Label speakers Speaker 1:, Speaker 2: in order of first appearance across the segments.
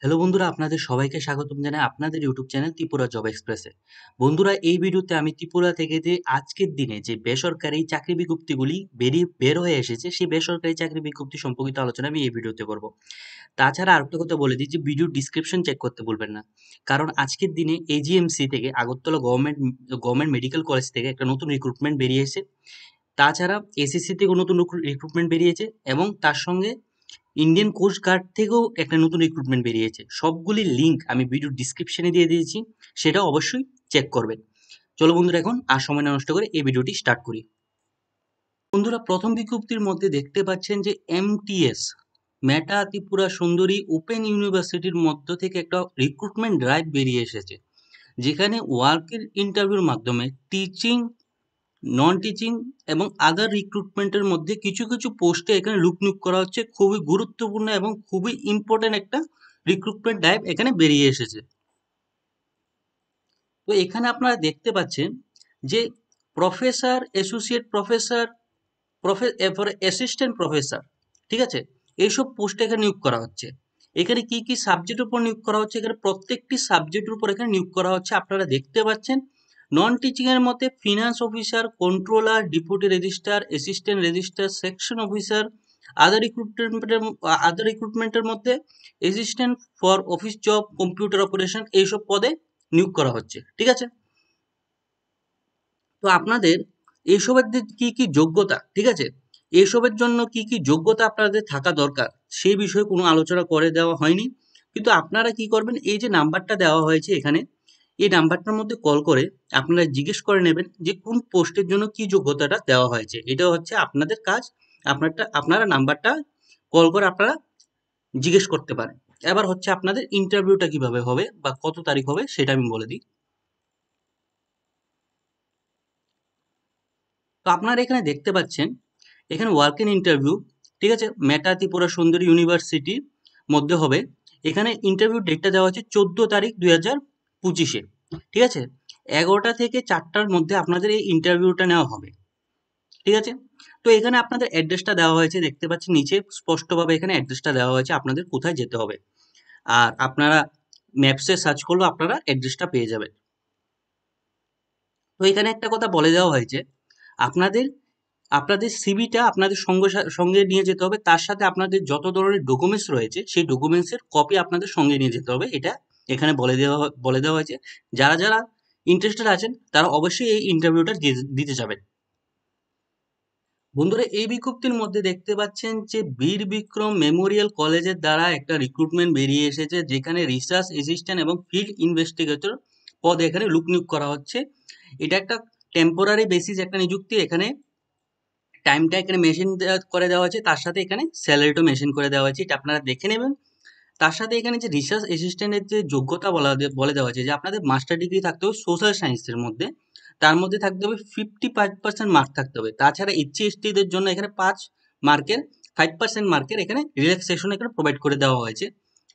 Speaker 1: Hello বন্ধুরা, আপনাদের সবাইকে স্বাগতম জানাই আপনাদের ইউটিউব চ্যানেল ত্রিপুরা জব এক্সপ্রেসে। বন্ধুরা, এই ভিডিওতে আমি ত্রিপুরা থেকে যে আজকের দিনে যে বেসরকারি চাকরি বিজ্ঞপ্তিগুলি বের হয়ে এসেছে, সেই বেসরকারি চাকরি বিজ্ঞপ্তি সম্পর্কিত আলোচনা আমি এই ভিডিওতে করব। তাছাড়া আরেকটা কথা বলে দিই যে ভিডিও ডিসক্রিপশন চেক করতে ভুলবেন না, কারণ আজকের দিনে এজিএমসি থেকে আগরতলা গভর্নমেন্ট মেডিকেল কলেজ থেকে একটা নতুন রিক্রুটমেন্ট বেরিয়েছে। তাছাড়া এসএসসি থেকেও নতুন রিক্রুটমেন্ট বেরিয়েছে এবং তার সঙ্গে ইন্ডিয়ান কোস্ট গার্ড থেকেও একটা নতুন রিক্রুটমেন্ট বেরিয়েছে। সবগুলির লিঙ্ক আমি ভিডিও ডিসক্রিপশনে দিয়ে দিয়েছি, সেটা অবশ্যই চেক করবেন। চলো বন্ধুরা, এখন আর সময় না নষ্ট করে এই ভিডিওটি স্টার্ট করি। বন্ধুরা, প্রথম বিজ্ঞপ্তির মধ্যে দেখতে পাচ্ছেন যে এমটিএস মেটা ত্রিপুরা সুন্দরী ওপেন ইউনিভার্সিটির মধ্য থেকে একটা রিক্রুটমেন্ট ড্রাইভ বেরিয়ে এসেছে, যেখানে ওয়ার্কের ইন্টারভিউর মাধ্যমে টিচিং, নন টিচিং এবং আদার রিক্রুটমেন্টের মধ্যে কিছু কিছু পোস্টে এখানে লুক নিয়োগ করা হচ্ছে। খুবই গুরুত্বপূর্ণ এবং খুবই ইম্পর্টেন্ট একটা রিক্রুটমেন্ট ড্রাইভ এখানে বেরিয়ে এসেছে। তো এখানে আপনারা দেখতে পাচ্ছেন যে প্রফেসর, অ্যাসোসিয়েট প্রফেসর, এরপরে অ্যাসিস্ট্যান্ট প্রফেসর, ঠিক আছে, এইসব পোস্টে এখানে নিয়োগ করা হচ্ছে। এখানে কি কি সাবজেক্টের উপর নিয়োগ করা হচ্ছে, এখানে প্রত্যেকটি সাবজেক্টের উপর এখানে নিয়োগ করা হচ্ছে। আপনারা দেখতে পাচ্ছেন নন টিচিং এর মধ্যে finance officer, controller, deputy registrar, assistant registrar, section officer. Other রিক্রুটমেন্টের মধ্যে assistant for office job, computer operation, এইসব পদে নিয়োগ করা হচ্ছে, ঠিক আছে। তো আপনাদের এইসবের কি কি যোগ্যতা, ঠিক আছে, এইসবের জন্য কি কি যোগ্যতা আপনাদের থাকা দরকার, সেই বিষয়ে কোনো আলোচনা করে দেওয়া হয়নি। কিন্তু আপনারা কি করবেন, এই যে নাম্বারটা দেওয়া হয়েছে এখানে, এই নাম্বারটার মধ্যে কল করে আপনারা জিজ্ঞেস করে নেবেন যে কোন পোস্টের জন্য কি যোগ্যতাটা দেওয়া হয়েছে। এটা হচ্ছে আপনাদের কাজ। আপনারা নাম্বারটা কল করে আপনারা জিজ্ঞেস করতে পারেন। এবার হচ্ছে আপনাদের ইন্টারভিউটা কিভাবে হবে বা কত তারিখ হবে সেটা আমি বলে দিই। তো আপনারা এখানে দেখতে পাচ্ছেন, এখানে ওয়ার্ক ইন ইন্টারভিউ, ঠিক আছে, মেটা ত্রিপুরা সুন্দরী ইউনিভার্সিটির মধ্যে হবে। এখানে ইন্টারভিউ ডেটটা দেওয়া হচ্ছে 14 তারিখ 2025-এ, ঠিক আছে। 11টা থেকে 4টার মধ্যে আপনাদের এই ইন্টারভিউটা নেওয়া হবে, ঠিক আছে। তো এখানে আপনাদের অ্যাড্রেসটা দেওয়া হয়েছে, দেখতে পাচ্ছেন নিচে স্পষ্টভাবে এখানে অ্যাড্রেসটা দেওয়া হয়েছে আপনাদের কোথায় যেতে হবে। আর আপনারা ম্যাপসে সার্চ করলেও আপনারা অ্যাড্রেসটা পেয়ে যাবেন। তো এখানে একটা কথা বলে দেওয়া হয়েছে, আপনাদের আপনাদের সিভিটা আপনাদের সঙ্গে নিয়ে যেতে হবে। তার সাথে আপনাদের যত ধরনের ডকুমেন্টস রয়েছে সেই ডকুমেন্টসের কপি আপনাদের সঙ্গে নিয়ে যেতে হবে। এটা এখানে বলে দেওয়া হয়েছে। যারা যারা ইন্টারেস্টেড আছেন তারা অবশ্যই এই ইন্টারভিউটা দিতে যাবেন। বন্ধুরা, এই বিজ্ঞপ্তির মধ্যে দেখতে পাচ্ছেন যে বীর বিক্রম মেমোরিয়াল কলেজের দ্বারা একটা রিক্রুটমেন্ট বেরিয়ে এসেছে, যেখানে রিসার্চ অ্যাসিস্ট্যান্ট এবং ফিল্ড ইনভেস্টিগেটর পদ এখানে নিয়োগ করা হচ্ছে। এটা একটা টেম্পোরারি বেসিস একটা নিযুক্তি। এখানে টাইমটা এখানে মেনশন করে দেওয়া হয়েছে, তার সাথে এখানে স্যালারিটাও মেনশন করে দেওয়া হয়েছে, এটা আপনারা দেখে নেবেন। তার সাথে এখানে যে রিসার্চ অ্যাসিস্ট্যান্টের যে যোগ্যতা বলে দেওয়া হয়েছে যে আপনাদের মাস্টার ডিগ্রি থাকতে হবে সোশ্যাল সায়েন্সের মধ্যে, তার মধ্যে থাকতে হবে 55% মার্ক থাকতে হবে। তাছাড়া SC/ST-দের জন্য এখানে 5 মার্কের এখানে রিল্যাক্সেশন এখানে প্রোভাইড করে দেওয়া হয়েছে।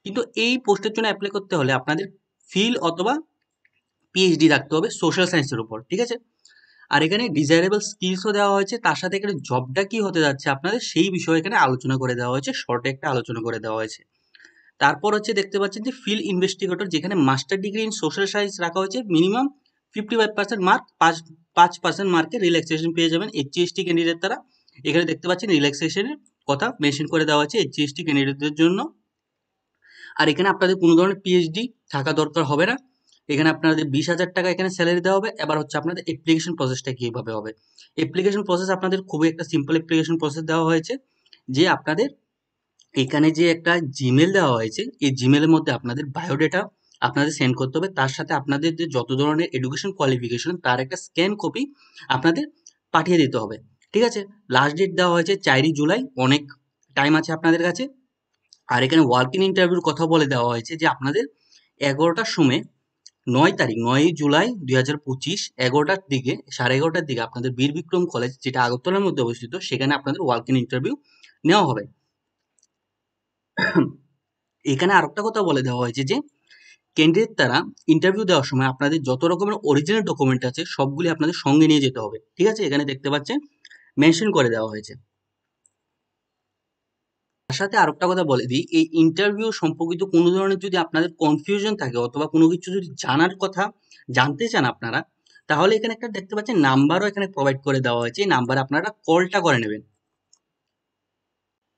Speaker 1: কিন্তু এই পোস্টের জন্য অ্যাপ্লাই করতে হলে আপনাদের ফিল অথবা পিএইচডি রাখতে হবে সোশ্যাল সায়েন্সের উপর, ঠিক আছে। আর এখানে ডিজায়ারেবল স্কিলসও দেওয়া হয়েছে, তার সাথে এখানে জবটা কি হতে যাচ্ছে আপনাদের সেই বিষয়ে এখানে আলোচনা করে দেওয়া হয়েছে, শর্টে একটা আলোচনা করে দেওয়া হয়েছে। তারপর হচ্ছে দেখতে পাচ্ছেন যে ফিল্ড ইনভেস্টিগেটর, যেখানে master degree in social science রাখা হয়েছে, মিনিমাম 55% মার্ক, 5% মার্কে রিল্যাক্সেশন পেয়ে যাবেন SC/ST ক্যান্ডিডেট তারা। এখানে দেখতে পাচ্ছেন রিল্যাক্সেশনের কথা মেনশন করে দেওয়া হয়েছে SC/ST ক্যান্ডিডেটদের জন্য। আর এখানে আপনাদের কোনো ধরনের পিএইচডি থাকা দরকার হবে না। এখানে আপনাদের 20,000 টাকা এখানে স্যালারি দেওয়া হবে। এবার হচ্ছে আপনাদের অ্যাপ্লিকেশন প্রসেসটা কীভাবে হবে। অ্যাপ্লিকেশন প্রসেস আপনাদের খুবই একটা সিম্পল অ্যাপ্লিকেশন প্রসেস দেওয়া হয়েছে, যে আপনাদের এখানে যে একটা জিমেল দেওয়া হয়েছে, এই জিমেলের মধ্যে আপনাদের বায়োডেটা আপনাদের সেন্ড করতে হবে। তার সাথে আপনাদের যে যত ধরনের এডুকেশন কোয়ালিফিকেশন তার একটা স্ক্যান কপি আপনাদের পাঠিয়ে দিতে হবে, ঠিক আছে। লাস্ট ডেট দেওয়া হয়েছে 4ই জুলাই, অনেক টাইম আছে আপনাদের কাছে। আর এখানে ওয়ার্ক ইন ইন্টারভিউর কথা বলে দেওয়া হয়েছে যে আপনাদের 11টার সময়, 9 তারিখ 9ই জুলাই 2025, 11টার দিকে, 11:30টার দিকে আপনাদের বীর বিক্রম কলেজ, যেটা আগরতলার মধ্যে অবস্থিত, সেখানে আপনাদের ওয়ার্ক ইন ইন্টারভিউ নেওয়া হবে। এখানে আরেকটা কথা বলে দেওয়া হয়েছে যে ক্যান্ডিডেট তারা ইন্টারভিউ দেওয়ার সময় আপনাদের যত রকমের অরিজিনাল ডকুমেন্ট আছে সবগুলি আপনাদের সঙ্গে নিয়ে যেতে হবে, ঠিক আছে। এখানে দেখতে পাচ্ছেন মেনশন করে দেওয়া হয়েছে। তার সাথে আরেকটা কথা বলে দিই, এই ইন্টারভিউ সম্পর্কিত কোনো ধরনের যদি আপনাদের কনফিউশন থাকে অথবা কোনো কিছু যদি জানার কথা জানতে চান আপনারা, তাহলে এখানে একটা দেখতে পাচ্ছেন নাম্বারও এখানে প্রোভাইড করে দেওয়া হয়েছে। এই নাম্বারে আপনারা কলটা করে নেবেন।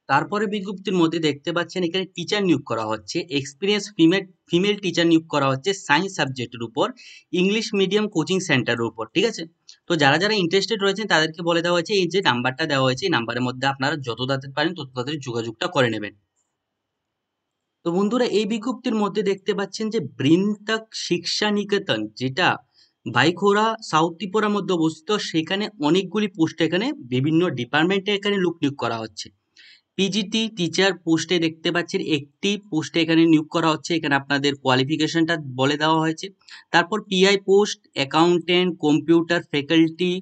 Speaker 1: তারপরে বিজ্ঞপ্তির মধ্যে দেখতে পাচ্ছেন এখানে টিচার নিয়োগ করা হচ্ছে, এক্সপিরিয়েন্স ফিমেল টিচার নিয়োগ করা হচ্ছে সায়েন্স সাবজেক্টের উপর, ইংলিশ মিডিয়াম কোচিং সেন্টারের উপর। ঠিক আছে, তো যারা যারা ইন্টারেস্টেড রয়েছেন তাদেরকে বলে দেওয়া হয়েছে এই যে নাম্বারটা দেওয়া হয়েছে, এই নাম্বারের মধ্যে আপনারা যত তাড়াতাড়ি পারেন তত তাড়াতাড়ি যোগাযোগটা করে নেবেন। তো বন্ধুরা, এই বিজ্ঞপ্তির মধ্যে দেখতে পাচ্ছেন যে বৃন্দাক শিক্ষা নিকেতন, যেটা বাইখোরা সাউথ ত্রিপুরার মধ্যে অবস্থিত, সেখানে অনেকগুলি পোস্ট এখানে বিভিন্ন ডিপার্টমেন্টে এখানে লোক নিয়োগ করা হচ্ছে। পিজিটি টিচার পোস্টে দেখতে পাচ্ছেন একটি পোস্টে এখানে নিয়োগ করা হচ্ছে, এখানে আপনাদের কোয়ালিফিকেশনটা বলে দেওয়া হয়েছে। তারপর PI post, accountant, computer faculty,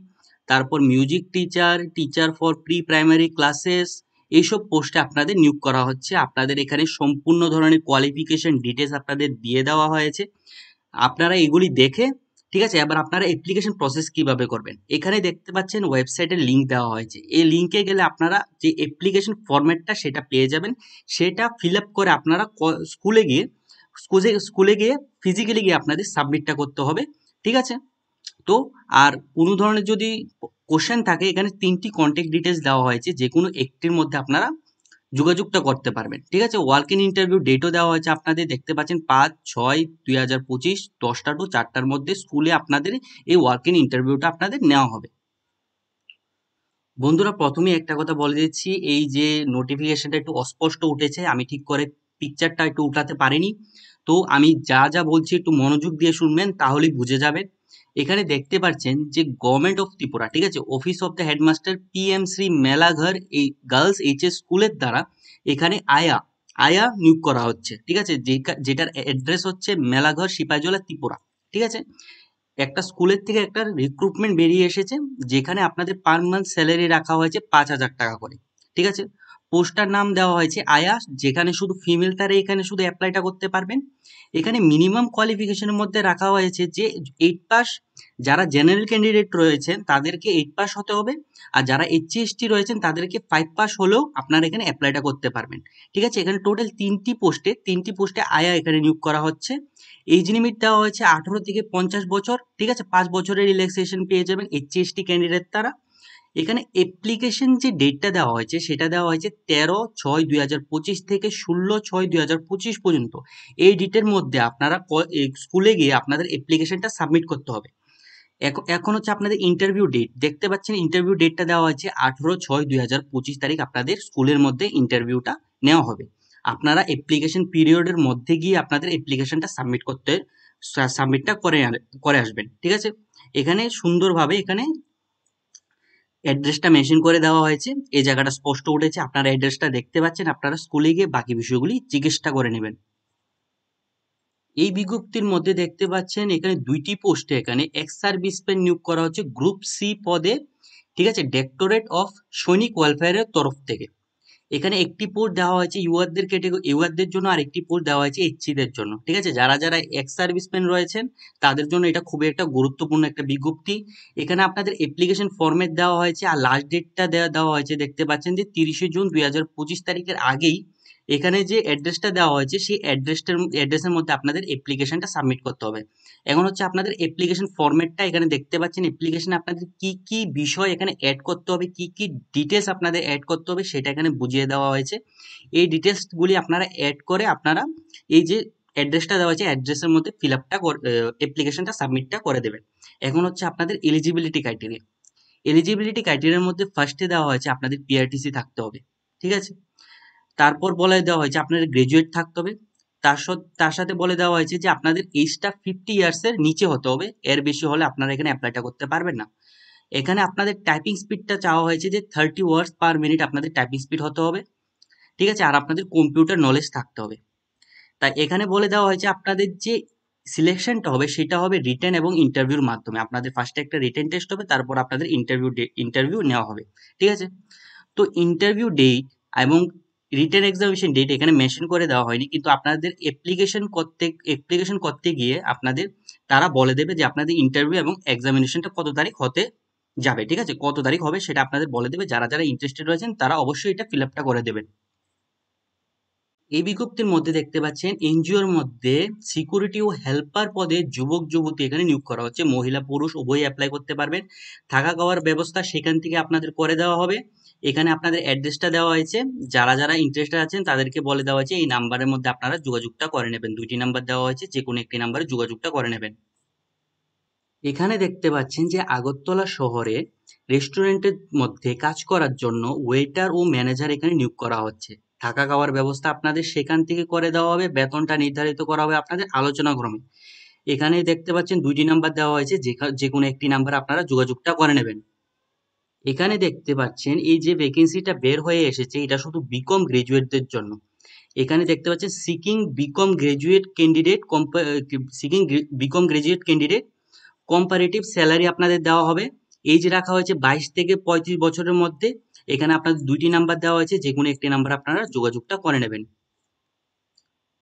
Speaker 1: তারপর music teacher, teacher for pre primary classes, এইসব পোস্টে আপনাদের নিয়োগ করা হচ্ছে। আপনাদের এখানে সম্পূর্ণ ধরনের কোয়ালিফিকেশন ডিটেলস আপনাদের দিয়ে দেওয়া হয়েছে। আপনারা এগুলি দেখে, ঠিক আছে, এবার আপনারা অ্যাপ্লিকেশন প্রসেস কিভাবে করবেন, এখানে দেখতে পাচ্ছেন ওয়েবসাইটের লিঙ্ক দেওয়া হয়েছে। এই লিঙ্কে গেলে আপনারা যে অ্যাপ্লিকেশন ফরম্যাটটা সেটা পেয়ে যাবেন। সেটা ফিল আপ করে আপনারা স্কুলে গিয়ে স্কুলে গিয়ে ফিজিক্যালি গিয়ে আপনাদের সাবমিটটা করতে হবে। ঠিক আছে, তো আর কোনো ধরনের যদি কোশ্চেন থাকে, এখানে 3টি কন্ট্যাক্ট ডিটেলস দেওয়া হয়েছে, যে কোনো একটির মধ্যে আপনারা যোগাযোগটা করতে পারবেন। ঠিক আছে, ওয়ার্ক ইন ইন্টারভিউ ডেটও দেওয়া হয়েছে, আপনাদের দেখতে পাচ্ছেন 5/6/2025 10টা টু 4টার মধ্যে স্কুলে আপনাদের এই ওয়ার্ক ইন ইন্টারভিউটা আপনাদের নেওয়া হবে। বন্ধুরা, প্রথমেই একটা কথা বলে দিচ্ছি, এই যে নোটিফিকেশনটা একটু অস্পষ্ট উঠেছে, আমি ঠিক করে পিকচারটা একটু উঠাতে পারিনি। তো আমি যা যা বলছি একটু মনোযোগ দিয়ে শুনবেন, তাহলেই বুঝে যাবেন। এখানে দেখতে পাচ্ছেন যে গভর্নমেন্ট অফ ত্রিপুরা, ঠিক আছে, office of the headmaster PM Shri Melaghar এই গার্লস এইচএস স্কুলের দ্বারা এখানে আয়া আয়া নিয়োগ করা হচ্ছে। ঠিক আছে, যেটার অ্যাড্রেস হচ্ছে মেলাঘর সিপাহীজলা ত্রিপুরা। ঠিক আছে, একটা স্কুলের থেকে একটা রিক্রুটমেন্ট বেরিয়ে এসেছে, যেখানে আপনাদের পার মান্থ স্যালারি রাখা হয়েছে 5,000 টাকা করে। ঠিক আছে, পোস্টার নাম দেওয়া হয়েছে আয়াস, যেখানে শুধু ফিমেল তারা এখানে শুধু অ্যাপ্লাইটা করতে পারবেন। এখানে মিনিমাম কোয়ালিফিকেশনের মধ্যে রাখা হয়েছে যে 8 পাস, যারা জেনারেল ক্যান্ডিডেট রয়েছেন তাদেরকে 8 পাস হতে হবে, আর যারা SC/ST রয়েছেন তাদেরকে 5 পাস হলেও আপনারা এখানে অ্যাপ্লাইটা করতে পারবেন। ঠিক আছে, এখানে টোটাল 3টি পোস্টে আয়া এখানে নিয়োগ করা হচ্ছে। এজ লিমিট দেওয়া হয়েছে 18 থেকে 50 বছর। ঠিক আছে, 5 বছরের রিল্যাক্সেশন পেয়ে যাবেন SC/ST ক্যান্ডিডেট তারা। এখানে অ্যাপ্লিকেশন যে ডেটটা দেওয়া হয়েছে সেটা দেওয়া হয়েছে 13/6/2025 থেকে 16/6/2025 পর্যন্ত। এই ডেটের মধ্যে আপনারা স্কুলে গিয়ে আপনাদের অ্যাপ্লিকেশনটা সাবমিট করতে হবে। এখন হচ্ছে আপনাদের ইন্টারভিউ ডেট, দেখতে পাচ্ছেন ইন্টারভিউ ডেটটা দেওয়া হয়েছে 18/6/2025 তারিখ আপনাদের স্কুলের মধ্যে ইন্টারভিউটা নেওয়া হবে। আপনারা অ্যাপ্লিকেশন পিরিয়ডের মধ্যে গিয়ে আপনাদের অ্যাপ্লিকেশনটা সাবমিটটা করে আসবেন। ঠিক আছে, এখানে সুন্দরভাবে এখানে অ্যাড্রেসটা মেনশন করে দেওয়া হয়েছে, এই জায়গাটা স্পষ্ট উঠেছে, আপনারা অ্যাড্রেসটা দেখতে পাচ্ছেন, আপনারা স্কুলে গিয়ে বাকি বিষয়গুলি জিজ্ঞেসটা করে নেবেন। এই বিজ্ঞপ্তির মধ্যে দেখতে পাচ্ছেন এখানে 2টি পোস্টে এখানে এক্স সার্ভিসম্যান নিয়োগ করা হচ্ছে গ্রুপ সি পদে। ঠিক আছে, ডাইরেক্টরেট অফ সৈনিক ওয়েলফেয়ারের তরফ থেকে এখানে একটি পোস্ট দেওয়া হয়েছে ইউআরদের জন্য, আর একটি পোস্ট দেওয়া হয়েছে এইচসিদের জন্য। ঠিক আছে, যারা যারা এক্স সার্ভিসম্যান রয়েছেন তাদের জন্য এটা খুবই একটা গুরুত্বপূর্ণ একটা বিজ্ঞপ্তি। এখানে আপনাদের অ্যাপ্লিকেশন ফরম্যাট দেওয়া হয়েছে, আর লাস্ট ডেটটা দেওয়া হয়েছে, দেখতে পাচ্ছেন যে 30শে জুন 2025 তারিখের আগেই এখানে যে অ্যাড্রেসটা দেওয়া হয়েছে সেই অ্যাড্রেসের মধ্যে আপনাদের অ্যাপ্লিকেশনটা সাবমিট করতে হবে। এখন হচ্ছে আপনাদের অ্যাপ্লিকেশন ফরম্যাটটা এখানে দেখতে পাচ্ছেন, অ্যাপ্লিকেশনে আপনাদের কি কি বিষয় এখানে অ্যাড করতে হবে, কি কি ডিটেলস আপনাদের অ্যাড করতে হবে সেটা এখানে বুঝিয়ে দেওয়া হয়েছে। এই ডিটেলসগুলি আপনারা অ্যাড করে আপনারা এই যে অ্যাড্রেসটা দেওয়া হয়েছে অ্যাড্রেসের মধ্যে ফিল আপটা অ্যাপ্লিকেশনটা সাবমিটটা করে দেবেন। এখন হচ্ছে আপনাদের এলিজিবিলিটি ক্রাইটেরিয়ার মধ্যে ফার্স্টে দেওয়া হয়েছে আপনাদের পিআরটিসি থাকতে হবে। ঠিক আছে, তারপর বলে দেওয়া হয়েছে আপনাদের গ্রাজুয়েট থাকতে হবে। তার সাথে বলে দেওয়া হয়েছে যে আপনাদের এজটা 50 ইয়ার্সের নিচে হতে হবে, এর বেশি হলে আপনারা এখানে অ্যাপ্লাইটা করতে পারবেন না। এখানে আপনাদের টাইপিং স্পিডটা চাওয়া হয়েছে যে 30 ওয়ার্ডস পার মিনিট আপনাদের টাইপিং স্পিড হতে হবে। ঠিক আছে, আর আপনাদের কম্পিউটার নলেজ থাকতে হবে। তাই এখানে বলে দেওয়া হয়েছে আপনাদের যে সিলেকশনটা হবে সেটা হবে রিটেন এবং ইন্টারভিউর মাধ্যমে। আপনাদের ফার্স্টে একটা রিটেন টেস্ট হবে, তারপর আপনাদের ইন্টারভিউ নেওয়া হবে। ঠিক আছে, তো ইন্টারভিউ ডেট এবং রিটেন এক্সামিনেশন ডেট এখানে মেনশন করে দেওয়া হয়নি, কিন্তু আপনাদের অ্যাপ্লিকেশন করতে গিয়ে আপনাদের তারা বলে দেবে যে আপনাদের ইন্টারভিউ এবং এক্সামিনেশনটা কত তারিখ হতে যাবে। ঠিক আছে, কত তারিখ হবে সেটা আপনাদের বলে দেবে। যারা যারা ইন্টারেস্টেড রয়েছেন তারা অবশ্যই এটা ফিল আপটা করে দেবেন। এই বিজ্ঞপ্তির মধ্যে দেখতে পাচ্ছেন এনজিওর মধ্যে সিকিউরিটি ও হেল্পার পদে যুবক যুবতী এখানে নিয়োগ করা হচ্ছে। মহিলা পুরুষ উভয়ই অ্যাপ্লাই করতে পারবেন। থাকা খাওয়ার ব্যবস্থা সেখান থেকে আপনাদের করে দেওয়া হবে। এখানে আপনাদের অ্যাড্রেসটা দেওয়া হয়েছে। যারা যারা ইন্টারেস্টেড আছেন তাদেরকে বলে দেওয়া হয়েছে এই নাম্বারের মধ্যে আপনারা যোগাযোগটা করে নেবেন। দুইটি নাম্বার দেওয়া হয়েছে, যে কোনো একটি নাম্বারে যোগাযোগটা করে নেবেন। এখানে দেখতে পাচ্ছেন যে আগরতলা শহরে রেস্টুরেন্টের মধ্যে কাজ করার জন্য ওয়েটার ও ম্যানেজার এখানে নিয়োগ করা হচ্ছে। থাকা খাওয়ার ব্যবস্থা আপনাদের সেখান থেকে করে দেওয়া হবে। বেতনটা নির্ধারিত করা হবে আপনাদের আলোচনাক্রমে। এখানে দেখতে পাচ্ছেন দুইটি নাম্বার দেওয়া হয়েছে, যে কোনো একটি নাম্বার আপনারা যোগাযোগটা করে নেবেন। এখানে দেখতে পাচ্ছেন এই যে ভ্যাকেন্সিটা বের হয়ে এসেছে, এটা শুধু বিকম গ্রাজুয়েটদের জন্য। এখানে দেখতে পাচ্ছেন seeking BCom graduate candidate comparative salary আপনাদের দেওয়া হবে। এজ রাখা হয়েছে 22 থেকে 35 বছরের মধ্যে। এখানে আপনাদের দুইটি নাম্বার দেওয়া হয়েছে, যে কোনো একটি নাম্বার আপনারা যোগাযোগটা করে নেবেন।